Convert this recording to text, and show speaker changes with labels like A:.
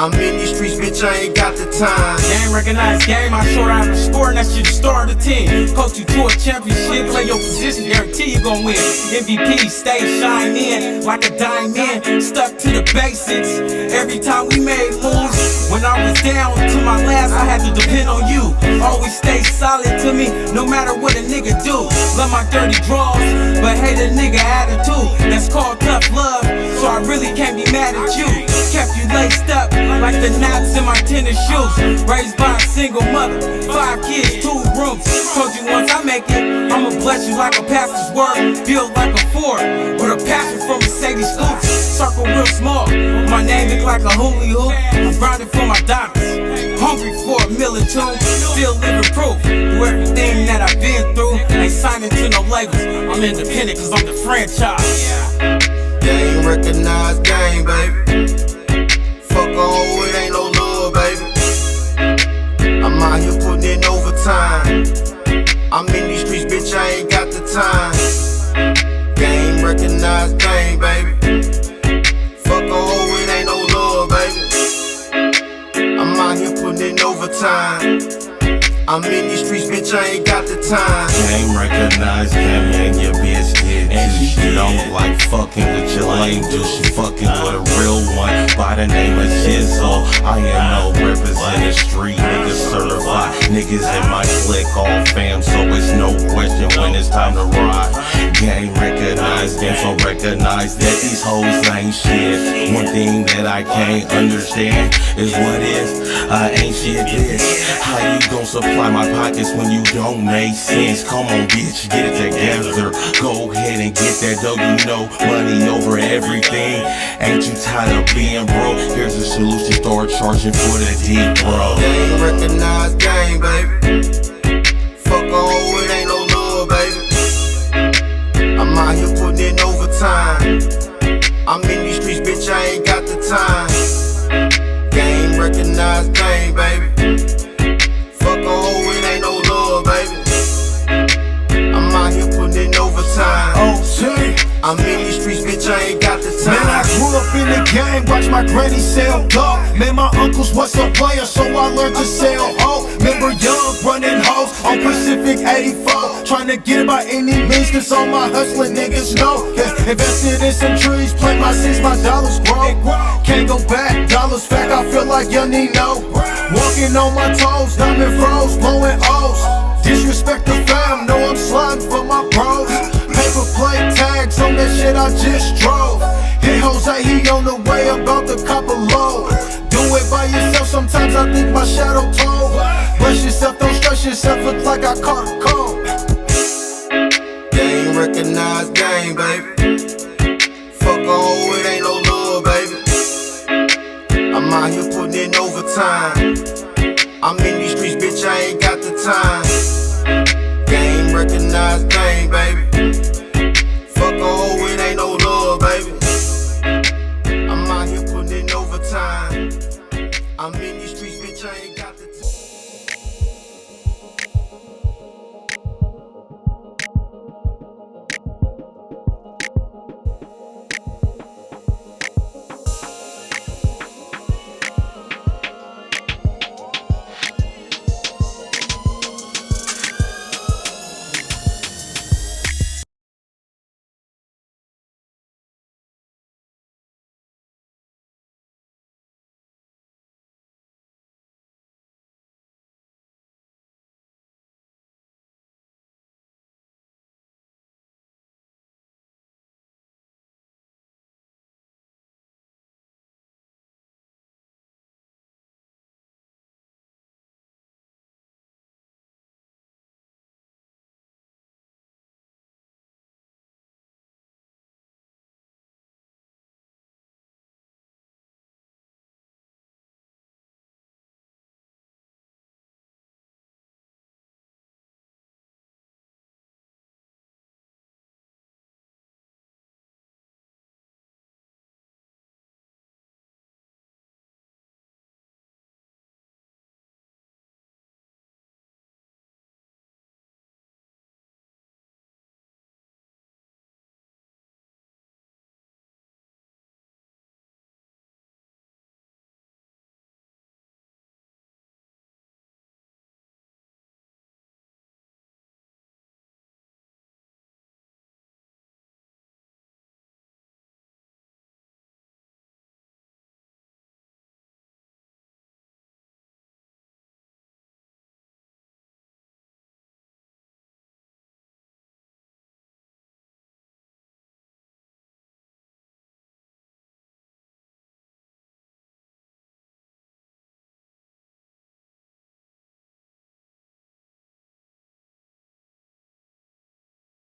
A: I'm in these streets, bitch, I ain't got the time.
B: Game recognized game, I short out the score, and that shit the star of the team. Coach you to a championship, play your position, guarantee you gon' win. MVP, stay shine in like a diamond, stuck to the basics. Every time we made moves, when I was down to my last, I had to depend on you. Always stay solid to me, no matter what a nigga do. Love my dirty draws, but hate a nigga attitude. That's called tough love, so I really can't be mad at you. Kept you laced up like the knots in my tennis shoes. Raised by a single mother, 5 kids, 2 rooms. Told you once I make it, I'ma bless you like a pastor's word. Built like a Ford, with a passion for Mercedes scoops. Circle real small, my name look like a hula hoop. I'm grinding for my diamonds, hungry for a meal or two. Still living proof, through everything that I've been through. Ain't signing to no labels, I'm independent cause I'm the franchise.
A: Game recognized game, baby. Fuck a hoe, it ain't no love, baby. I'm out here putting in overtime. I'm in these streets, bitch, I ain't got the time. Game recognized game, baby. Fuck a hoe, it ain't no love, baby. I'm out here putting in overtime. I'm in these streets, bitch, I ain't got the time.
C: Game recognized, game, and your bitch did too. She don't like fucking with your lame dude. She fucking with a real one by the name of Jizzle. I am no represent the street, niggas certified. Niggas in my clique, all fam, so it's no question when it's time to ride. Game recognized, info recognized that these hoes ain't shit. One thing that I can't understand is what is ain't shit this. How you gon' supply my pockets when you don't make sense? Come on, bitch, get it together. Go ahead and get that dough, you know, money over everything. Ain't you tired of being broke? Here's a solution, start charging for the deep, bro.
A: Game recognized game, baby. Fuck a hoe, it ain't no love, baby. I'm out here putting in overtime. I'm in these streets, bitch, I ain't got the time. Game recognized game, baby. Fuck a hoe, it ain't no love, baby. I'm out here putting in overtime.
D: Oh shit,
A: I'm in these streets, bitch, I ain't got the time.
D: man, I grew up in the game, watch my granny sell dope. Man, my uncles was a player, so I learned to sell hoe. Remember young, running hoes on Pacific 84, trying to get it by any means, cause all my hustling niggas know. Yeah, invested in some trees, plant my seeds, my dollars grow. Can't go back, dollars fact, I feel like young Nino. Walking on my toes, diamond froze, blowing O's. Disrespect the fam, know I'm sliding for my bros. Paper plate tags on that shit I just drove. Hit Jose, he on the way, about to cop a load. Do it by yourself, sometimes I think my shadow told. Bless yourself, don't stress yourself, look like I caught a cold.
A: Game recognized game, baby. Fuck a hoe, it ain't no love, baby. I'm out here putting in overtime. I'm in these streets, bitch, I ain't got the time. Game recognized game, baby. Fuck a hoe, it ain't no love, baby. I'm out here putting in overtime. I'm in these streets, bitch, I ain't got